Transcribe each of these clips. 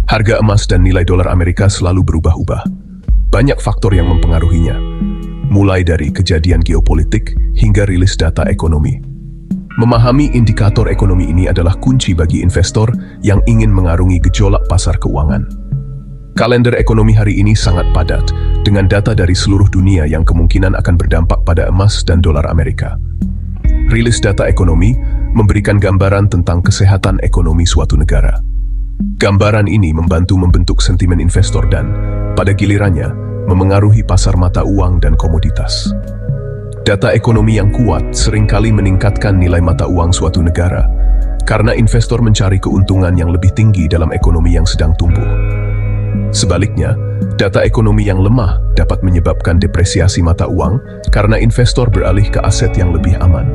Harga emas dan nilai dolar Amerika selalu berubah-ubah. Banyak faktor yang mempengaruhinya, mulai dari kejadian geopolitik hingga rilis data ekonomi. Memahami indikator ekonomi ini adalah kunci bagi investor yang ingin mengarungi gejolak pasar keuangan. Kalender ekonomi hari ini sangat padat, dengan data dari seluruh dunia yang kemungkinan akan berdampak pada emas dan dolar Amerika. Rilis data ekonomi memberikan gambaran tentang kesehatan ekonomi suatu negara. Gambaran ini membantu membentuk sentimen investor dan, pada gilirannya, memengaruhi pasar mata uang dan komoditas. Data ekonomi yang kuat seringkali meningkatkan nilai mata uang suatu negara, karena investor mencari keuntungan yang lebih tinggi dalam ekonomi yang sedang tumbuh. Sebaliknya, data ekonomi yang lemah dapat menyebabkan depresiasi mata uang karena investor beralih ke aset yang lebih aman.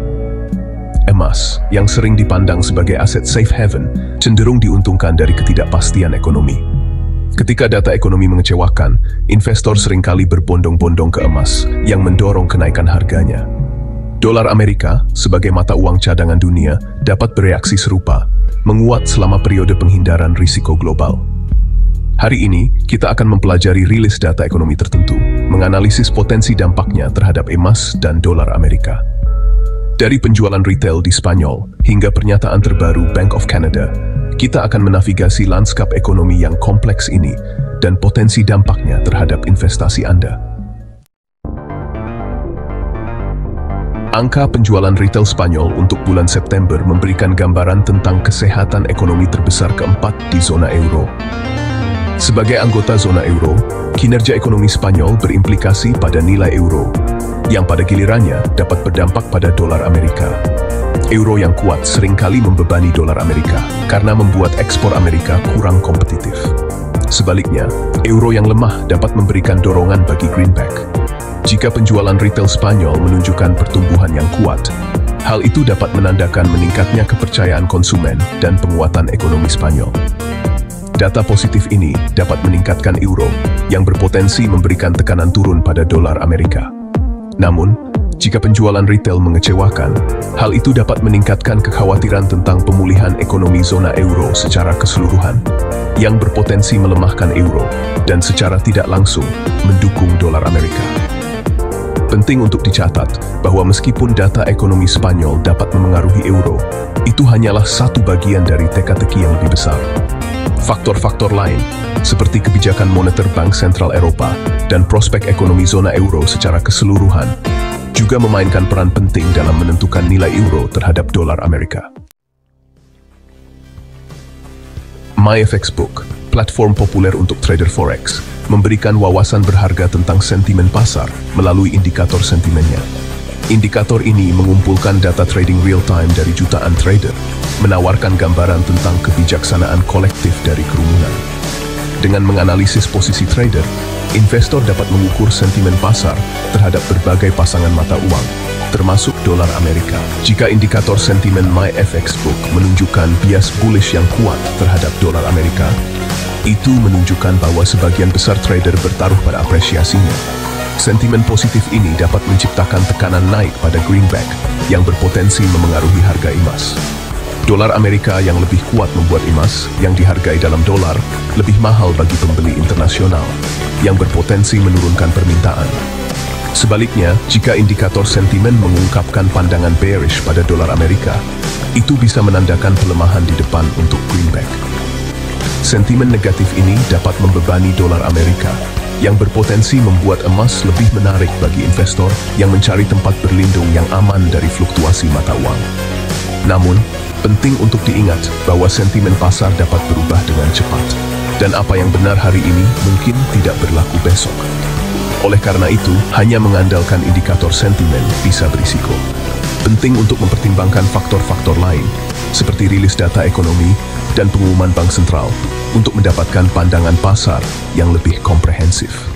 Emas, yang sering dipandang sebagai aset safe haven, cenderung diuntungkan dari ketidakpastian ekonomi. Ketika data ekonomi mengecewakan, investor seringkali berbondong-bondong ke emas yang mendorong kenaikan harganya. Dolar Amerika, sebagai mata uang cadangan dunia, dapat bereaksi serupa, menguat selama periode penghindaran risiko global. Hari ini, kita akan mempelajari rilis data ekonomi tertentu, menganalisis potensi dampaknya terhadap emas dan dolar Amerika. Dari penjualan retail di Spanyol hingga pernyataan terbaru Bank of Canada, kita akan menavigasi lanskap ekonomi yang kompleks ini dan potensi dampaknya terhadap investasi Anda. Angka penjualan retail Spanyol untuk bulan September memberikan gambaran tentang kesehatan ekonomi terbesar keempat di zona euro. Sebagai anggota zona euro, kinerja ekonomi Spanyol berimplikasi pada nilai euro, yang pada gilirannya dapat berdampak pada dolar Amerika. Euro yang kuat seringkali membebani dolar Amerika karena membuat ekspor Amerika kurang kompetitif. Sebaliknya, euro yang lemah dapat memberikan dorongan bagi greenback. Jika penjualan retail Spanyol menunjukkan pertumbuhan yang kuat, hal itu dapat menandakan meningkatnya kepercayaan konsumen dan penguatan ekonomi Spanyol. Data positif ini dapat meningkatkan euro yang berpotensi memberikan tekanan turun pada dolar Amerika. Namun, jika penjualan retail mengecewakan, hal itu dapat meningkatkan kekhawatiran tentang pemulihan ekonomi zona euro secara keseluruhan, yang berpotensi melemahkan euro dan secara tidak langsung mendukung dolar Amerika. Penting untuk dicatat bahwa meskipun data ekonomi Spanyol dapat memengaruhi euro, itu hanyalah satu bagian dari teka-teki yang lebih besar. Faktor-faktor lain, seperti kebijakan moneter Bank Sentral Eropa dan prospek ekonomi zona euro secara keseluruhan, juga memainkan peran penting dalam menentukan nilai euro terhadap dolar Amerika. MyFXBook, platform populer untuk trader forex, memberikan wawasan berharga tentang sentimen pasar melalui indikator sentimennya. Indikator ini mengumpulkan data trading real-time dari jutaan trader, menawarkan gambaran tentang kebijaksanaan kolektif dari kerumunan. Dengan menganalisis posisi trader, investor dapat mengukur sentimen pasar terhadap berbagai pasangan mata uang, termasuk dolar Amerika. Jika indikator sentimen MyFXBook menunjukkan bias bullish yang kuat terhadap dolar Amerika, itu menunjukkan bahwa sebagian besar trader bertaruh pada apresiasinya. Sentimen positif ini dapat menciptakan tekanan naik pada greenback yang berpotensi memengaruhi harga emas. Dolar Amerika yang lebih kuat membuat emas yang dihargai dalam dolar lebih mahal bagi pembeli internasional yang berpotensi menurunkan permintaan. Sebaliknya, jika indikator sentimen mengungkapkan pandangan bearish pada dolar Amerika, itu bisa menandakan pelemahan di depan untuk greenback. Sentimen negatif ini dapat membebani dolar Amerika yang berpotensi membuat emas lebih menarik bagi investor yang mencari tempat berlindung yang aman dari fluktuasi mata uang. Namun, penting untuk diingat bahwa sentimen pasar dapat berubah dengan cepat, dan apa yang benar hari ini mungkin tidak berlaku besok. Oleh karena itu, hanya mengandalkan indikator sentimen bisa berisiko. Penting untuk mempertimbangkan faktor-faktor lain, seperti rilis data ekonomi dan pengumuman bank sentral, untuk mendapatkan pandangan pasar yang lebih komprehensif.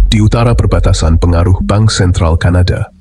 Di utara perbatasan pengaruh Bank Sentral Kanada,